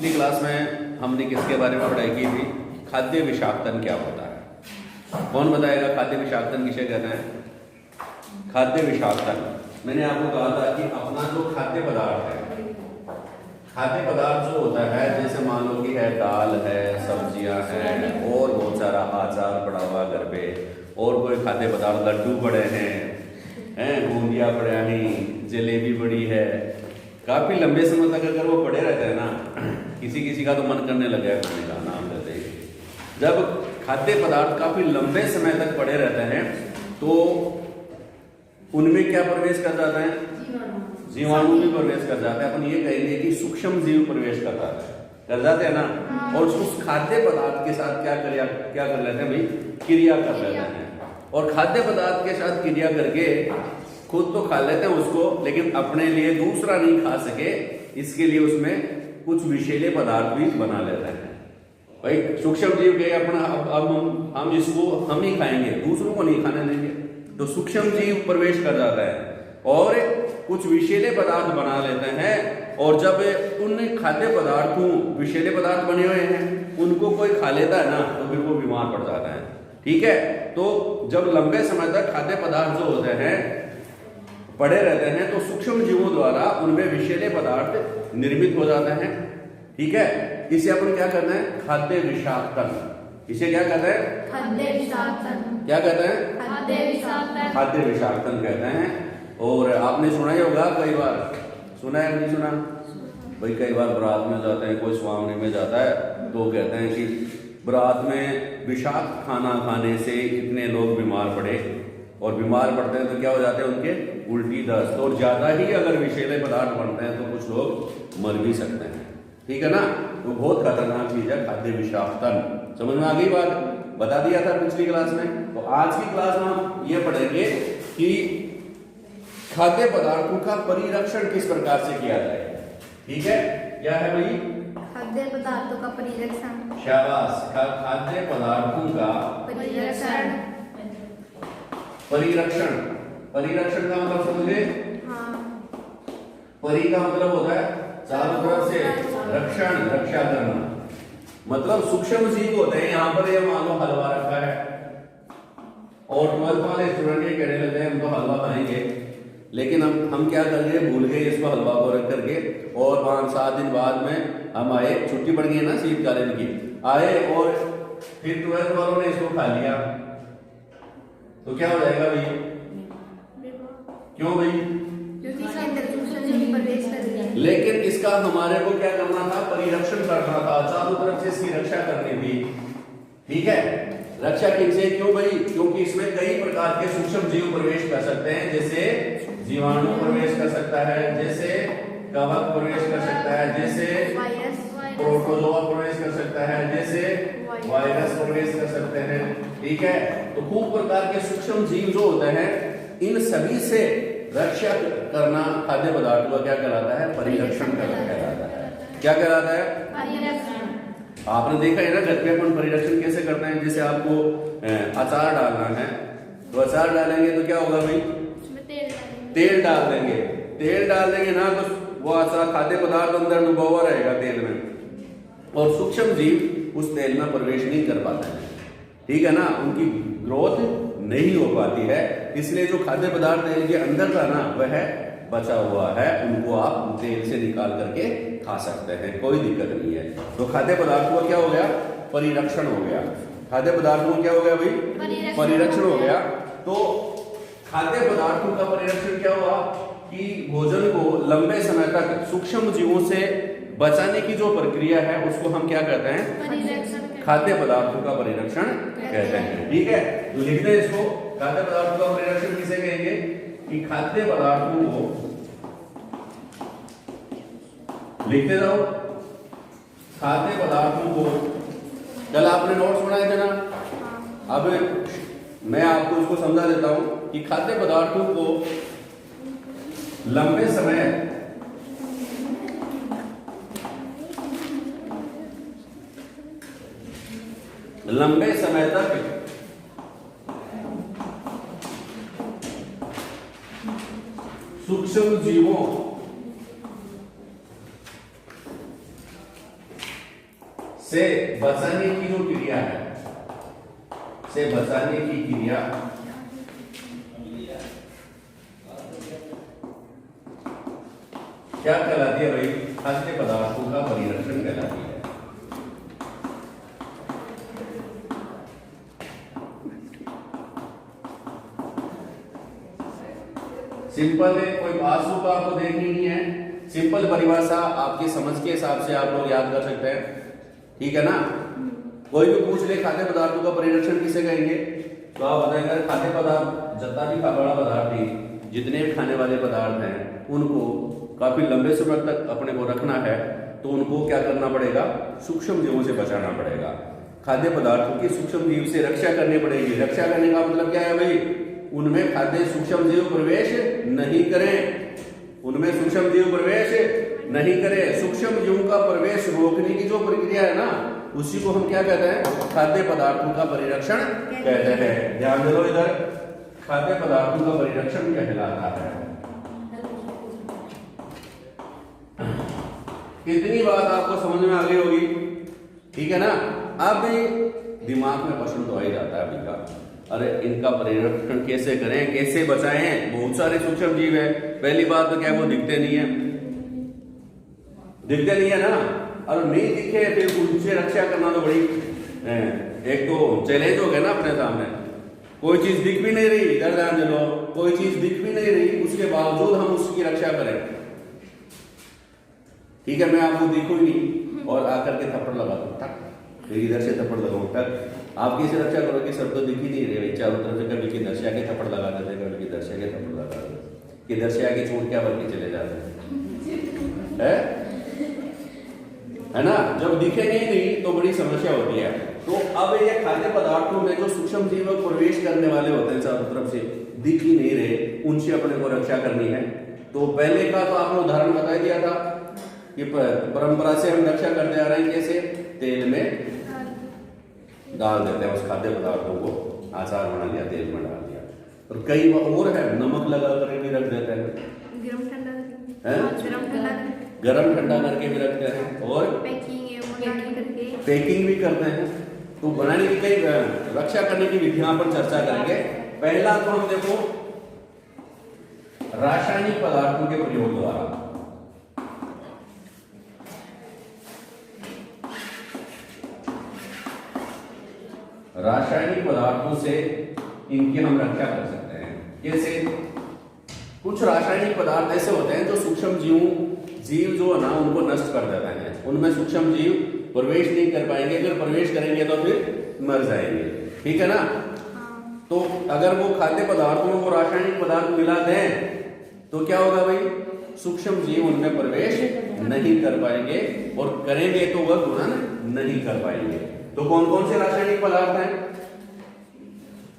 पिछली क्लास में हमने किसके बारे में पढ़ाई की थी? खाद्य विषाक्तन क्या होता है? कौन बताएगा खाद्य विषाक्तन किसे कहते हैं? खाद्य विषाक्तन मैंने आपको कहा था कि अपना जो खाद्य पदार्थ है, खाद्य पदार्थ जो होता है, जैसे मान लो कि है दाल है, सब्जियां हैं और बहुत सारा अचार पड़ा हुआ घर पे, और कोई खाद्य पदार्थ लड्डू पड़े हैं, बूंदिया पड़े हैं, जलेबी पड़ी है। काफी लंबे समय तक अगर वो पड़े रहते हैं ना, किसी किसी का तो मन करने लग गया खाने का नाम लेते ही। जब खाद्य पदार्थ काफी लंबे समय तक पड़े रहते हैं तो उनमें क्या प्रवेश कर जाता है? जीवाणु भी प्रवेश कर जाता है। अपन ये कहेंगे कि सूक्ष्म जीव प्रवेश कर जाता है, कर जाते हैं ना। और उस खाद्य पदार्थ के साथ क्या कर लेते हैं भाई? क्रिया कर लेते हैं। और खाद्य पदार्थ के साथ क्रिया करके खुद तो खा लेते हैं उसको, लेकिन अपने लिए दूसरा नहीं खा सके, इसके लिए उसमें कुछ विषैले पदार्थ भी बना लेते हैं। भाई सूक्ष्म जीव के अपना अब हम इसको हम ही खाएंगे, दूसरों को नहीं खाने देंगे, तो सूक्ष्म जीव प्रवेश कर जाता है और कुछ विषैले पदार्थ बना लेते हैं। और जब उन खाद्य पदार्थों, विषैले पदार्थ बने हुए हैं, उनको कोई खा लेता है ना, तो फिर वो बीमार पड़ जाता है। ठीक है, तो जब लंबे समय तक खाद्य पदार्थ जो होते हैं पड़े रहते हैं, तो सूक्ष्म जीवों द्वारा उनमें विषैले पदार्थ निर्मित हो जाते हैं। ठीक है, इसे अपन क्या कहते हैं? खाद्य विषाक्तन। इसे क्या कहते हैं? खाद्य विषाक्तन। क्या कहते हैं? खाद्य विषाक्तन। खाद्य विषाक्तन कहते हैं। और आपने सुना ही होगा, कई बार सुना है नहीं सुना? भाई कई बार बारात में जाते हैं, कोई स्वामी में जाता है, तो कहते हैं कि बारात में विषाक्त खाना खाने से इतने लोग बीमार पड़े, और बीमार पड़ते हैं तो क्या हो जाते हैं? उनके उल्टी दस्त, और ज्यादा ही अगर विषैले पदार्थ बनते हैं तो कुछ लोग मर भी सकते हैं। ठीक है ना? तो बहुत खतरनाक चीज है खाद्य विषाक्तन। समझ में आ गई बात? बता दिया था पिछली क्लास में। तो आज की क्लास में हम ये पढ़ेंगे कि खाद्य पदार्थों का परिरक्षण किस प्रकार से किया जाए। ठीक है, क्या है भाई? खाद्य पदार्थों का परिरक्षण। शाबाश। खाद्य पदार्थों का परिरक्षण। परिरक्षण, परिरक्षण का मतलब समझे? हाँ। परि का मतलब होता है चारों तरफ से रक्षण, रक्षा करना। मतलब सूक्ष्म जीव होते हैं। यहाँ पर ये मान लो हलवा रखा है, और 12th वाले स्टूडेंट ये कहने लगे हम तो हलवा खाएंगे, लेकिन हम क्या कर रहे हैं? भूल गए इसको हलवा को रख करके, और 5-7 दिन बाद में हम आए, छुट्टी पड़ गई है ना शीतकालीन की, आए और फिर 12th वालों ने इसको खा लिया, तो क्या हो जाएगा भाई? क्यों भाई? क्योंकि इसके अंदर सूक्ष्म जीव प्रवेश कर रही है। लेकिन इसका हमारे को क्या करना था? परिरक्षण करना था, चारों तरफ से इसकी रक्षा करनी थी। ठीक है, रक्षा किससे? क्यों भाई? क्योंकि इसमें कई प्रकार के सूक्ष्म जीव प्रवेश कर सकते हैं, जैसे जीवाणु प्रवेश कर सकता है, जैसे कवक प्रवेश कर सकता है, जैसे प्रोटोजोआ प्रवेश कर सकता है, जैसे वायरस प्रवेश कर सकते हैं। ठीक है, तो खूब प्रकार के सूक्ष्म जीव जो होते हैं, इन सभी से रक्षा करना खाद्य पदार्थों का क्या कहलाता है? परिरक्षण करना कहलाता है। क्या कहलाता है? परिरक्षण। आपने देखा है ना, घर पे अपन परिरक्षण कैसे करते हैं? जैसे आपको अचार डालना है, तो अचार डालेंगे तो क्या होगा भाई? तेल डाल देंगे। तेल डाल देंगे ना, तो वो अचार खाद्य पदार्थ अंदर डूबा हुआ रहेगा तेल में, और सूक्ष्म जीव उस तेल में प्रवेश नहीं कर पाते हैं। ठीक है ना? उनकी ग्रोथ नहीं हो पाती है, इसलिए जो खाद्य पदार्थ तेल के अंदर था ना, वह बचा हुआ है, उनको आप तेल से निकाल करके खा सकते हैं, कोई दिक्कत नहीं है। तो खाद्य पदार्थों का क्या हो गया? परिरक्षण हो गया। खाद्य पदार्थों का क्या हो गया भाई? परिरक्षण हो गया। तो खाद्य पदार्थों का परिरक्षण क्या हुआ कि भोजन को लंबे समय तक सूक्ष्म जीवों से बचाने की जो प्रक्रिया है, उसको हम क्या कहते हैं? खाद्य पदार्थों का परिरक्षण कहते हैं। ठीक है, तो लिख दें इसको। खाद्य पदार्थों का परिरक्षण किसे कहेंगे? कि खाद्य पदार्थों को लिखते जाओ। खाद्य पदार्थों को कल आपने नोट्स बनाए थे ना, अब मैं आपको इसको समझा देता हूं कि खाद्य पदार्थों को लंबे समय तक सूक्ष्म जीवों से बचाने की जो क्रिया है, से बचाने की क्रिया क्या कहलाती है भाई? खाद्य पदार्थों का परिरक्षण कहलाती है। सिंपल है, कोई आंसू तो आपको देखनी नहीं है। सिंपल परिभाषा आपकी समझ के हिसाब से आप लोग याद कर सकते हैं, ठीक है ना? कोई भी पूछ ले खाद्य पदार्थों का परिरक्षण किसे कहेंगे, तो आप बताएंगे खाद्य पदार्थ जितना भी बड़ा पदार्थ ही, जितने भी खाने वाले पदार्थ हैं उनको काफी लंबे समय तक अपने को रखना है, तो उनको क्या करना पड़ेगा? सूक्ष्म जीवों से बचाना पड़ेगा। खाद्य पदार्थों की सूक्ष्म जीव से रक्षा करनी पड़ेगी। रक्षा करने का मतलब क्या है भाई? उनमें खाद्य सूक्ष्म जीव प्रवेश नहीं करें, उनमें सूक्ष्म जीव प्रवेश नहीं करें। सूक्ष्म जीवों का प्रवेश रोकने की जो प्रक्रिया है ना, उसी को हम क्या कहते हैं? खाद्य पदार्थों का परिरक्षण कहते हैं। ध्यान दे लो इधर, खाद्य पदार्थों का परिरक्षण कहलाता है। कितनी बात आपको समझ में आ गई होगी, ठीक है ना? अब दिमाग में प्रश्न तो आ ही जाता है अभी का, अरे इनका परिरक्षण कैसे करें, कैसे बचाएं? बहुत सारे सूक्ष्म जीव है। पहली बात तो क्या वो दिखते नहीं है, दिखते नहीं है ना, और नहीं दिखे फिर उनसे रक्षा करना तो बड़ी एक तो चैलेंज हो गया ना अपने सामने। कोई चीज दिख भी नहीं रही, इधर ध्यान दे लो, कोई चीज दिख भी नहीं रही, उसके बावजूद हम उसकी रक्षा करें, ठीक है? मैं आपको दिखूं ही नहीं और आकर के थप्पड़ लगा दूं, टक, फिर इधर से थप्पड़ लगाऊं, टक। आप कैसे रक्षा करोगे? सब तो दिख ही नहीं रहे, चारों तरफ से कभी किधर से आके थप्पड़ लगा देते, कभी किधर से आके थप्पड़ लगा देते, किधर से आके छोड़ क्या बल्कि चले जाते हैं, है ना? जब दिखेंगे ही नहीं तो बड़ी समस्या होती है। तो अब ये खाद्य पदार्थों में जो सूक्ष्म जीव प्रवेश करने वाले होते हैं चारों तरफ से, दिख ही नहीं रहे, उनसे अपने को रक्षा करनी है। तो पहले का तो आपने उदाहरण बता दिया था कि परंपरा से हम रक्षा करते आ रहे हैं, कैसे? तेल में डाल देते हैं उस खाद्य पदार्थों को, आचार बना लिया, तेल में डाल दिया, और कई और है नमक लगा कर भी रख देते हैं, गरम ठंडा करके भी रखते हैं, और पैकिंग भी करते हैं। तो बनाने की कई रक्षा करने की विधियों पर चर्चा करेंगे। पहला तो हम देखो रासायनिक पदार्थों के प्रयोग द्वारा। रासायनिक पदार्थों से इनकी हम रक्षा कर सकते हैं। कैसे? कुछ रासायनिक पदार्थ ऐसे होते हैं जो सूक्ष्म जीव जो है ना उनको नष्ट कर देते हैं, उनमें सूक्ष्म जीव प्रवेश नहीं कर पाएंगे, अगर प्रवेश करेंगे तो फिर मर जाएंगे, ठीक है ना? तो अगर वो खाद्य पदार्थों में वो रासायनिक पदार्थ मिला दें तो क्या होगा भाई? सूक्ष्म जीव उनमें प्रवेश नहीं कर पाएंगे, और करेंगे तो वह गुणन नहीं कर पाएंगे। तो कौन कौन से रासायनिक पदार्थ हैं?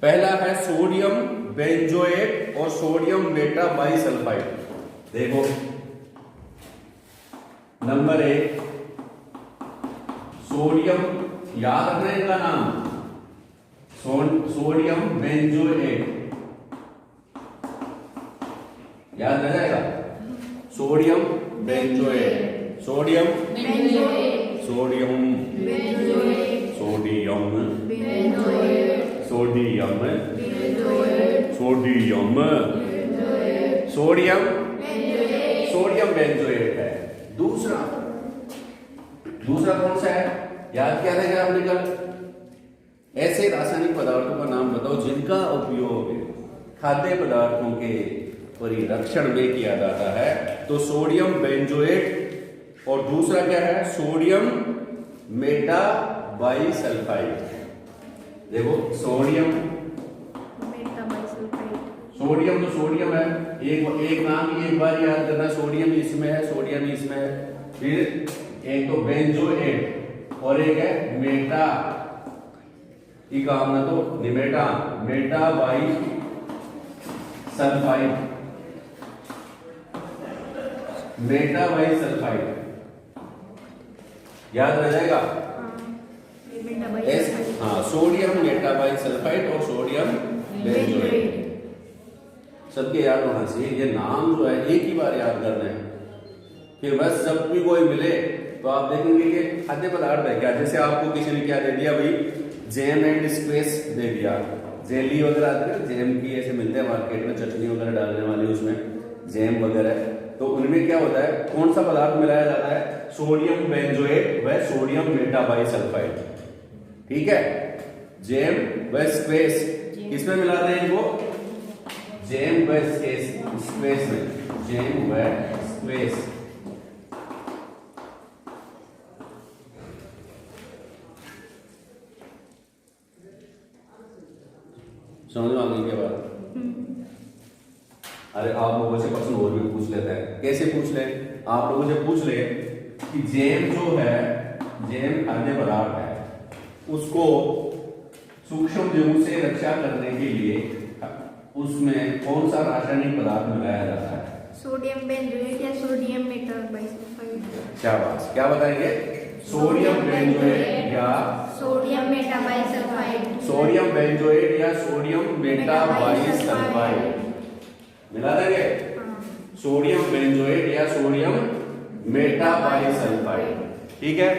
पहला है सोडियम बेंजोएट और सोडियम बेटा बाइसल्फाइड। देखो नंबर 1 सोडियम, याद रखना इनका नाम, सोडियम बेंजोएट, याद रह जाएगा, sodium benzoate, sodium benzoate, sodium benzoate, sodium benzoate, sodium benzoate, sodium benzoate, sodium benzoate, sodium benzoate है। दूसरा कौन सा है? याद क्या रहेगा आपने कल? ऐसे रासायनिक पदार्थों का नाम बताओ जिनका उपयोग खाद्य पदार्थों के परिरक्षण में किया जाता है। तो सोडियम बेंजोएट और दूसरा क्या है? Sodium Meta bisulphide. देखो सोडियम तो सोडियम है, एक नाम ही एक बार याद करना, सोडियम इसमें है, सोडियम इसमें है। फिर एक तो बेंजोएट और एक है मेटा, काम ना तो निमेटा, मेटा बाइसल्फाइड, मेटा बाइसल्फाइड, याद रह जाएगा? हाँ, सोडियम मेटा बाइसल्फाइड और सोडियम बेंजोएट, सबके याद होना चाहिए। ये नाम जो है एक ही बार याद करना है, फिर बस जब भी कोई मिले तो आप देखेंगे कि खाद्य पदार्थ है क्या। जैसे आपको किसी ने क्या दे दिया भाई, जैम एंड स्पेस दे दिया, जेली वगैरह आती है ना, जैम की ऐसे मिलते हैं मार्केट में, चटनी वगैरह डालने वाली, उसमें जैम वगैरह, तो उनमें क्या होता है, कौन सा पदार्थ मिलाया जाता है, सोडियम बेंजोएट व सोडियम मेटाबाइसल्फाइड। ठीक है, जैम व स्पेस किसमें मिलाते हैं इनको, जैम व स्पेस में, जैम व स्पेस। समझ में आ गई क्या बात। अरे आप लोगों से क्वेश्चन और भी पूछ लेते हैं। कैसे पूछ ले, आप लोगों से पूछ ले कि जैम जो है, जैम खाद्य पदार्थ है, उसको सूक्ष्म जीवों से रक्षा करने के लिए उसमें कौन सा रासायनिक पदार्थ मिलाया जाता है, सोडियम बेंजोएट या सोडियम मेटाबाइसल्फाइड। शाबाश, क्या बताएंगे, सोडियम बेंजोएट या सोडियम मेटाबाइसल्फाइड, सोडियम बेंजोएट या सोडियम मेटाबाइसल्फाइड मिला देंगे। सोडियम बेंजोएट या सोडियम मेटाबाइसल्फाइड। ठीक है,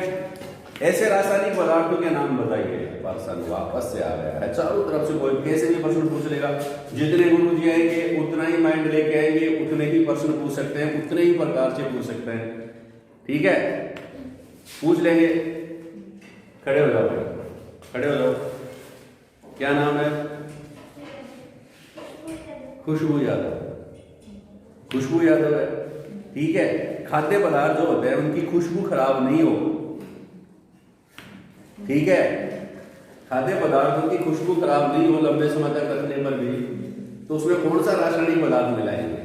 ऐसे रासायनिक पदार्थों के नाम बताइए। पर्सन वापस से आ गया है, चारों तरफ से कोई कैसे भी प्रश्न पूछ लेगा। जितने गुरु जी आएंगे उतना ही माइंड लेके आएंगे, उतने ही प्रश्न पूछ सकते हैं, उतने ही प्रकार से पूछ सकते हैं। ठीक है, पूछ लेंगे। खड़े हो जाओ भाई, खड़े हो जाओ। क्या नाम है, खुशबू यादव। खुशबू यादव है। ठीक है, खाद्य पदार्थ जो होते हैं उनकी खुशबू खराब नहीं हो। ठीक है, खाद्य पदार्थों की खुशबू खराब नहीं हो लंबे समय तक रखने पर भी, तो उसमें कौन सा रासायनिक पदार्थ मिलाएंगे,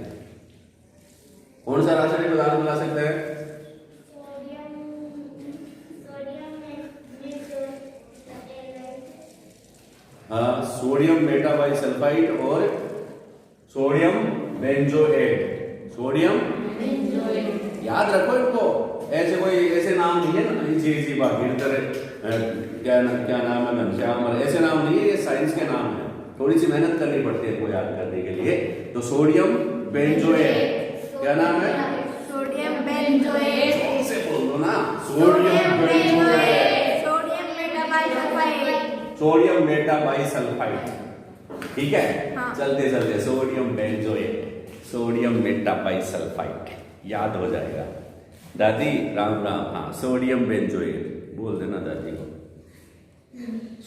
कौन सा रासायनिक पदार्थ मिला सकते हैं, हाँ, सोडियम मेटाबाइसल्फाइड और सोडियम बेंजोएट। सोडियम बेंजोएट याद रखो इनको, ऐसे कोई ऐसे नाम नहीं है ना, जी भागीरथी क्या नाम है, घनश्याम, और ऐसे नाम नहीं है, ये साइंस के नाम है, थोड़ी सी मेहनत करनी पड़ती है इनको याद करने के लिए। तो सोडियम बेंजोएट, क्या नाम है, सोडियम बेंजोएट, से बोल दो ना, sodium benzoate, sodium metabisulphide, sodium metabisulphide. ठीक है, हाँ। चलते चलते सोडियम बेंजोएट, सोडियम मेटाबाइसल्फाइड याद हो जाएगा। दादी राम राम, हाँ, सोडियम बेंजोएट बोल देना दादी को,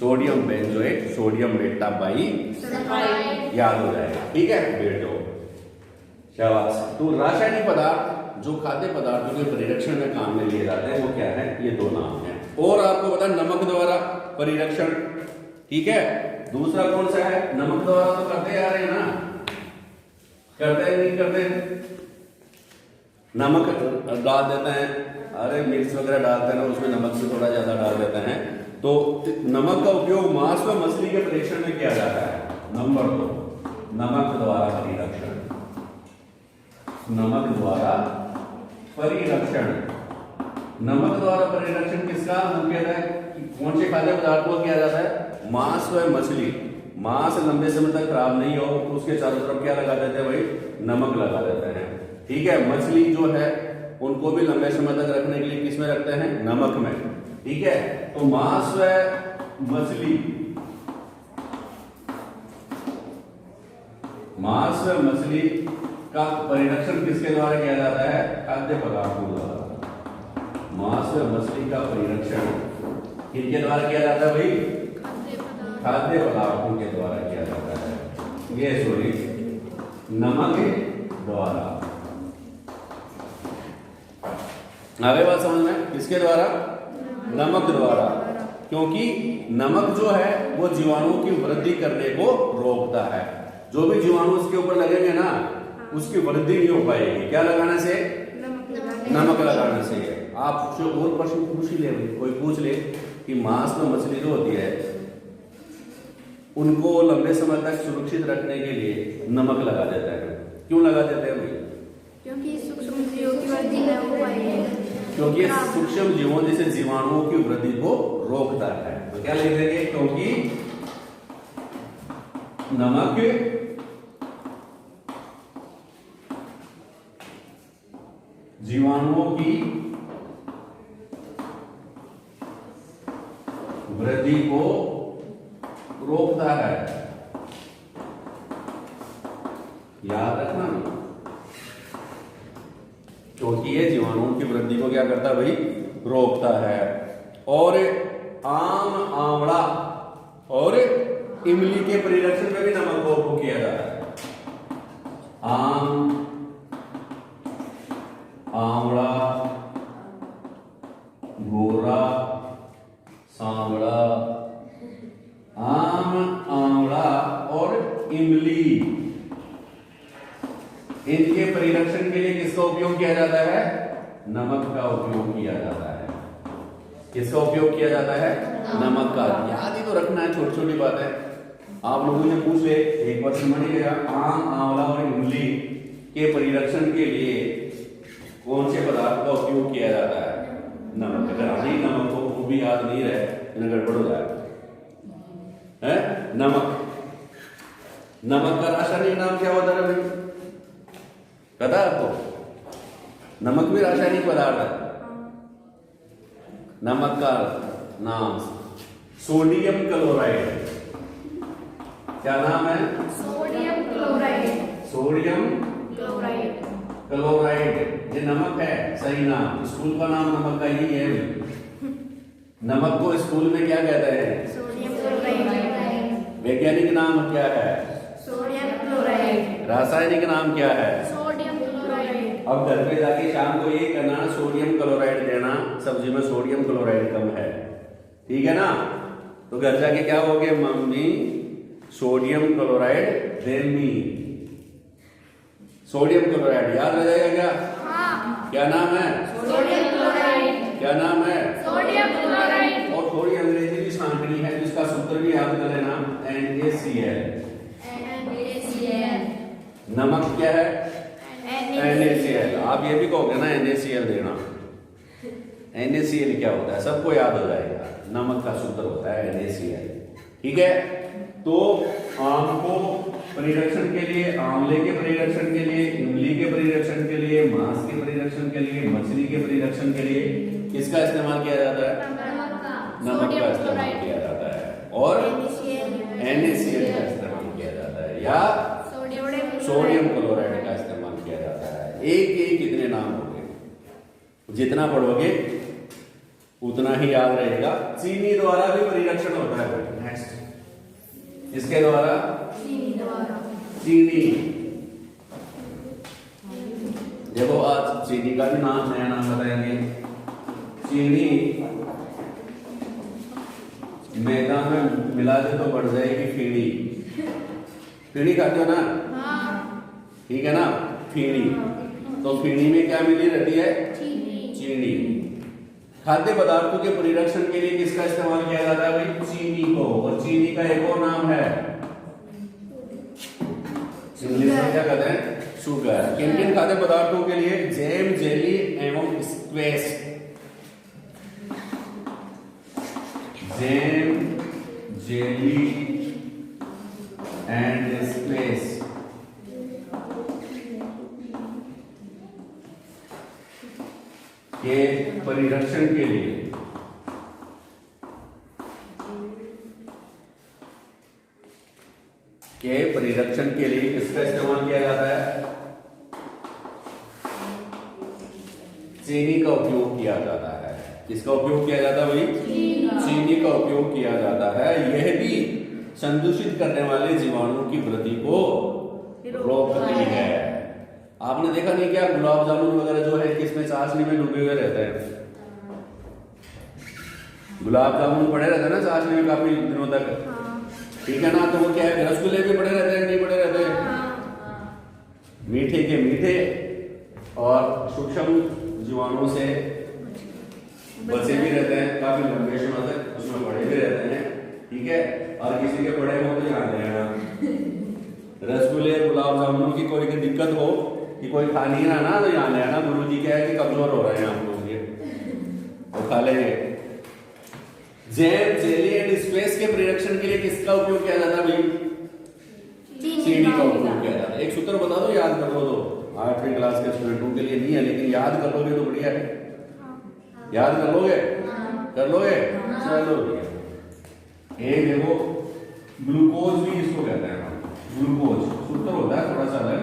सोडियम बेंजोएट, सोडियम मेटाबाइसल्फाइड याद हो जाएगा। ठीक है बेटो, शाबाश। तो रासायनिक पदार्थ जो खाद्य पदार्थों के परिरक्षण में काम में लिए जाते हैं वो क्या है, ये दो नाम है। और आपको पता नमक द्वारा परिरक्षण। ठीक है, दूसरा कौन सा है, नमक द्वारा तो करते आ रहे हैं ना, करते नहीं करते, नमक डाल देते हैं, अरे मिर्च वगैरह डालते हैं ना, उसमें नमक भी थोड़ा ज्यादा डाल देते हैं। तो नमक का उपयोग मांस व मछली के परीक्षण में किया जाता है। नंबर 2, नमक द्वारा परिरक्षण, नमक द्वारा परिरक्षण। नमक द्वारा परिरक्षण किसका मुख्यतः, कौन से खाद्य पदार्थ को किया जाता है, मांस व मछली। मांस लंबे समय तक खराब नहीं हो तो उसके चारों तरफ क्या लगा देते हैं भाई, नमक लगा देते हैं। ठीक है, मछली जो है उनको भी लंबे समय तक रखने के लिए किसमें रखते हैं, नमक में। ठीक है, तो मांस व मछली, मांस व मछली का परिरक्षण किसके द्वारा किया जाता है, खाद्य पदार्थों द्वारा। मांस व मछली का परिरक्षण किसके द्वारा किया जाता है भाई, खाद्य पदार्थों के द्वारा किया जाता है। ये सॉरी, नमक द्वारा। आगे बात समझ में, किसके द्वारा, नमक द्वारा, क्योंकि नमक जो है वो जीवाणुओं की वृद्धि करने को रोकता है। जो भी जीवाणु उसके ऊपर लगेंगे ना उसकी वृद्धि नहीं हो पाएगी। क्या लगाने से, नमक लगाने से। आप जो और प्रश्न पूछ ही ले, कोई पूछ ले कि मांस में मछली जो होती है उनको लंबे समय तक सुरक्षित रखने के लिए नमक लगा देते हैं। क्यों लगा देते हैं भाई, क्योंकि सूक्ष्म जीवों की वृद्धि न हो पाएगी, क्योंकि सूक्ष्म जीवों जैसे जीवाणुओं की वृद्धि को रोकता है। तो क्या लिख देंगे, क्योंकि नमक जीवाणुओं की वृद्धि को रोकता है। याद रखना, क्योंकि ये जीवाणुओं की वृद्धि को क्या करता है भाई, रोकता है। और आम, आंवला और इमली के परिरक्षण में भी नमक का उपयोग किया जाता है। आम, आंवला, गोरा, सांवला, आम, आंवला और इमली, इनके परिरक्षण के लिए किसका उपयोग किया जाता है? नमक का उपयोग किया जाता है। किसका उपयोग किया जाता है? नमक का। याद ही तो रखना है, छोटी छोटी बात है। आप लोगों ने पूछ ले, एक बार समझ गया, आम, आंवला और इमली के परिरक्षण के लिए कौन से पदार्थ का उपयोग किया जाता है? नमक। अगर आधी नमक को वो भी याद नहीं रहे तो गड़बड़ हो जाएगा। नमक, नमक का रासायनिक नाम क्या होता है भाई, पता है आपको? नमक भी रासायनिक पदार्थ है। नमक का नाम सोडियम क्लोराइड। क्या नाम है? Sodium chloride. Sodium chloride. Chloride, ये नमक है, सही नाम। स्कूल का नाम नमक का यही है। नमक को स्कूल में क्या कहते हैं? Sodium chloride. वैज्ञानिक नाम क्या है? Sodium chloride. रासायनिक नाम क्या है? Sodium chloride. अब घर पे जाके शाम को ये करना, सोडियम क्लोराइड देना, सब्जी में सोडियम क्लोराइड कम है, ठीक है ना? तो घर जाके क्या होगे, मम्मी सोडियम क्लोराइड देनी। सोडियम क्लोराइड याद रह जाएगा क्या? हाँ। क्या नाम है? Sodium chloride. क्या नाम है? Sodium chloride. और थोड़ी अंग्रेजी भी सांकनी है, जिसका सूत्र भी याद कर लेना, NaCl। नमक क्या है? NaCl। आप ये भी कहोगे ना NaCl देना। NaCl क्या होता है, सबको याद हो जाएगा। नमक का सूत्र होता है NaCl, ठीक है? तो आम को परिरक्षण के लिए, आंवले के परिरक्षण के लिए, इमली के परिरक्षण के लिए, मांस के परिरक्षण के लिए, मछली के परिरक्षण के लिए किसका इस्तेमाल किया जाता है? नमक का इस्तेमाल किया जाता है। और NaCl का इस्तेमाल किया जाता है, या सोडियम क्लोराइड का इस्तेमाल किया जाता है। एक एक कितने नाम हो गए, जितना पढ़ोगे उतना ही याद रहेगा। चीनी द्वारा भी परिरक्षण होता है। नेक्स्ट, इसके द्वारा? चीनी। देखो आज चीनी का भी नाम, नया नाम बताएंगे। चीनी मैदा में मिला दे तो बढ़ जाएगी फीणी। फीणी खाते हो ना? ठीक है ना? फीणी। तो फीणी में क्या मिली रहती है? चीनी। खाद्य पदार्थों के परिरक्षण के लिए किसका इस्तेमाल किया जाता है भाई? चीनी को। और चीनी का एक और नाम है, इंग्लिश में क्या कहते हैं? शुगर। किन किन खाद्य पदार्थों के लिए? जैम, जेली एवं squash. Jam, jelly and squash के परिरक्षण के लिए किसका इस्तेमाल किया जाता है? चीनी का उपयोग किया जाता है। किसका उपयोग किया जाता है भाई? चीनी का उपयोग किया जाता है। यह भी संदूषित करने वाले जीवाणुओं की वृद्धि को रोकती है। आपने देखा नहीं क्या, गुलाब जामुन वगैरह जो है किसमें, चाशनी में डूबे हुए रहते हैं। गुलाब जामुन पड़े रहते हैं ना चाशनी में काफी दिनों तक, ठीक है ना? तो वो क्या है, रसगुल्ले भी पड़े रहते हैं, नहीं पड़े रहते हैं? मीठे के मीठे और सूक्ष्म जीवाणुओं से बचे भी रहते हैं, काफी लंबे समय तक उसमें पड़े भी रहते हैं, ठीक है? और किसी के पड़े हो तो ध्यान देना, रसगुल्ले गुलाब जामुन की कोई दिक्कत हो कि कोई खा नहीं रहा ना, तो यहाँ ले आना, गुरु जी क्या है कि कमजोर हो रहे हैं आप लोग, ये वो खा लेंगे। जैम, जेली एंड स्क्वैश के परिरक्षण के लिए किसका उपयोग किया जाता है भाई? चीनी का उपयोग किया जाता है। एक सूत्र बता दो, याद कर लो। तो 8वीं क्लास के स्टूडेंटों के लिए नहीं है, लेकिन याद कर लोगे तो बढ़िया है। याद कर लोगे? कर लोगे? चलो एक देखो ग्लूकोज भी इसको कहते हैं हम, ग्लूकोज सूत्र होता है थोड़ा सा अलग,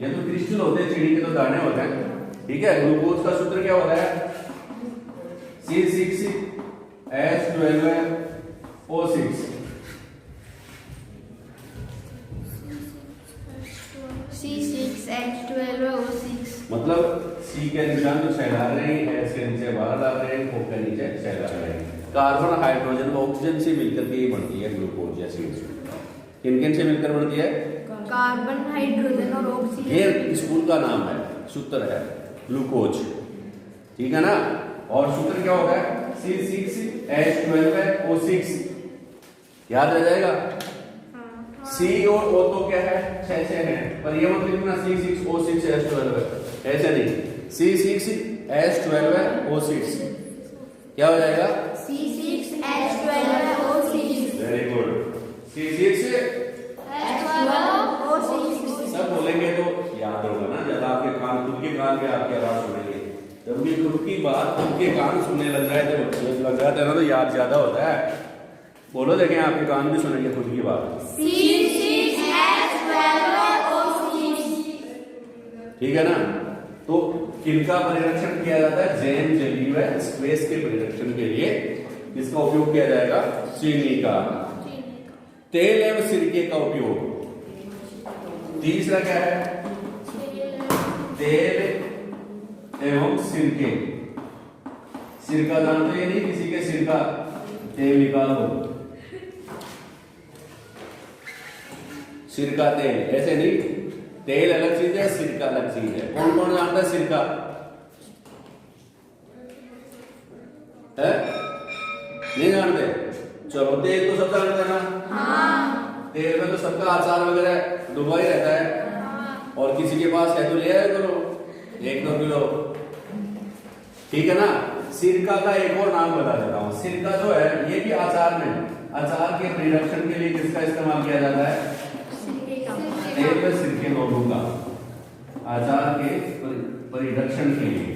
ये तो क्रिस्टल होते हैं, चीनी के तो दाने होते हैं, ठीक है। ग्लूकोज का सूत्र क्या होता है? C6H12O6। C6H12O6 मतलब C के निशान तो शैल आ रहे हैं, H के नीचे बाहर आ रहे हैं, O के नीचे शैल आ रहे हैं। कार्बन हाइड्रोजन ऑक्सीजन से मिलकर के ये बनती है ग्लूकोज या C6। किन किन से मिलकर बनती है? कार्बन, हाइड्रोजन और ऑक्सीजन। ये स्कूल का नाम है, सूत्र है ग्लूकोज, ठीक है ना। और सूत्र क्या होगा? C6H12O6, याद रह जाएगा। C और O तो क्या है? 6 है, पर ये मत लिखना C6O6H12 ऐसे नहीं, C6H12O6 क्या हो जाएगा? C6H12O6। Very good. C6H12O6 सब बोलेंगे तो याद होगा ना, जब आपके कान, खुद के कान पे आपकी आवाज सुनेंगे, जब भी खुद की बात खुद के कान सुनने लग जाए तो लग जाता है ना, तो याद ज्यादा होता है। बोलो, देखें आपके कान भी सुनेंगे खुद की बात। C6H12O6, ठीक है ना। तो किनका परिरक्षण किया जाता है? जैम जली व स्क्वेस के परिरक्षण के लिए इसका उपयोग किया जाएगा, चीनी का। तेल एवं सिरके का उपयोग। तीसरा क्या है? तेल एवं सिरके। सिरका जानते हैं नहीं, किसी के सिर का तेल निकालो, सिरका तेल ऐसे नहीं, तेल अलग चीज है, सिरका अलग चीज है। कौन कौन जानता है सिरका? है? नहीं जानते? चलो, तेल तो सब जानते हैं ना। हाँ। तेल में तो सबका अचार वगैरह डूबा ही रहता है। हाँ। और किसी के पास है तो ले आया करो 1-2 किलो, ठीक है ना। सिरका का एक और नाम बता देता हूँ। सिरका जो है ये भी अचार में, अचार के परिरक्षण के लिए किसका इस्तेमाल किया जाता है? तेल व सिरके दोनों का, अचार के परिरक्षण के लिए।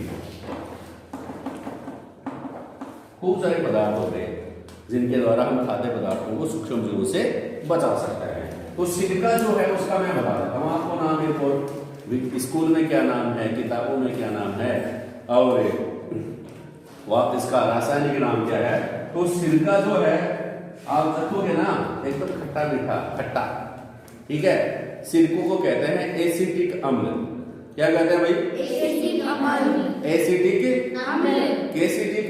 खूब सारे पदार्थ होते हैं जिनके द्वारा हम खाद्य पदार्थों को सूक्ष्म जीवों से बचा सकते हैं। तो सिरका जो है उसका मैं बता देता हूँ आपको नाम, एक और स्कूल में क्या नाम है, किताबों में क्या नाम है, और वाप इसका रासायनिक नाम क्या है। तो सिरका जो है आप रखोगे ना, एकदम खट्टा मीठा खट्टा, ठीक है। सिरकों को कहते हैं एसिटिक अम्ल। क्या कहते हैं भाई? एसिटिक अम्ल। एसिटिक अम्ल। एसिटिक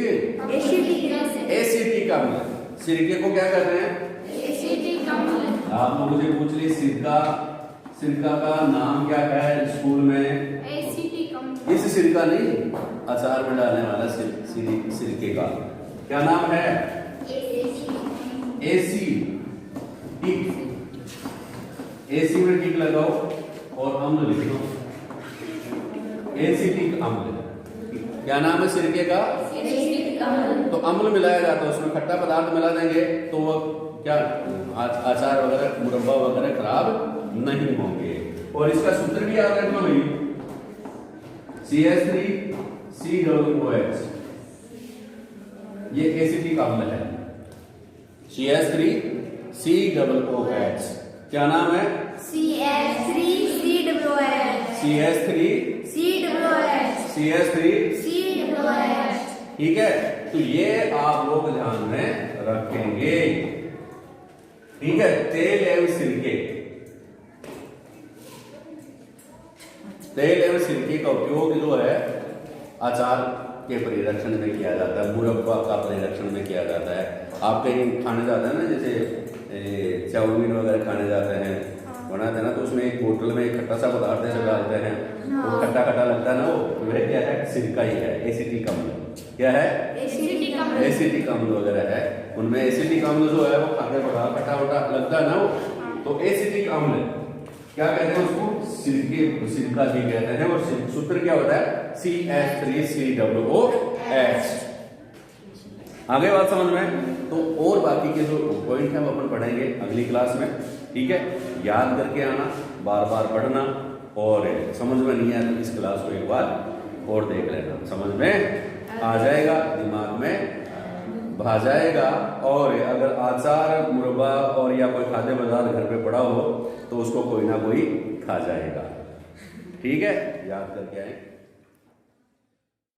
एसिटिक अम्ल। सिरके को क्या कहते हैं? एसिटिक अम्ल। आप लोग मुझे पूछ ली सिरका, सिरका का नाम क्या है स्कूल में? एसिटिक अम्ल। इस सिरका नहीं, अचार में डालने वाला सिरके का क्या नाम है? एसिटिक। एसी में टिक लगाओ और अम्ल लिख दो, एसिटिक अम्ल। क्या नाम है सिरके का? एसिटिक अम्ल। तो अम्ल मिलाया जाता है, उसमें खट्टा पदार्थ मिला देंगे तो वो क्या अचार वगैरह, मुरब्बा वगैरह खराब नहीं होंगे। और इसका सूत्र भी याद रखना भाई, CH3COOH, ये एसिटिक अम्ल है। CH3COOH क्या नाम है? CH3COOH। CH3COOH, ठीक है। तो ये आप लोग ध्यान में रखेंगे, ठीक है। तेल एवं सिरके, तेल एवं सिरके का उपयोग जो है अचार के परिरक्षण में किया जाता है, मुरब्बा का परिरक्षण में किया जाता है। आप कहीं खाने जाते हैं ना, जैसे चाउमीन वगैरह खाने जाते हैं, बनाते हैं ना, तो उसमें एक बोतल में एक खट्टा सा पदार्थ ऐसे डालते हैं, तो खट्टा खट्टा लगता है ना, वो क्या है? सिरका ही है, एसिटिक अम्ल। क्या है? एसिटिक अम्ल। एसिटिक अम्ल वगैरह है, उनमें एसिटिक अम्ल जो है वो खाद्य पदार्थ खट्टा वट्टा लगता है ना वो, तो एसिटिक अम्ल क्या कहते हैं उसको? सिरके, सिरका भी कहते हैं। और सूत्र क्या होता है? CH3COOH। आगे बात समझ में? तो और बाकी के जो पॉइंट है वो अपन पढ़ेंगे अगली क्लास में, ठीक है। याद करके आना, बार बार पढ़ना, और समझ में नहीं आया तो इस क्लास को एक बार और देख लेना, समझ में आ जाएगा, दिमाग में भा जाएगा, और अगर अचार, मुरब्बा और या कोई खाद्य पदार्थ घर पे पड़ा हो तो उसको कोई ना कोई खा जाएगा। ठीक है, याद करके आए।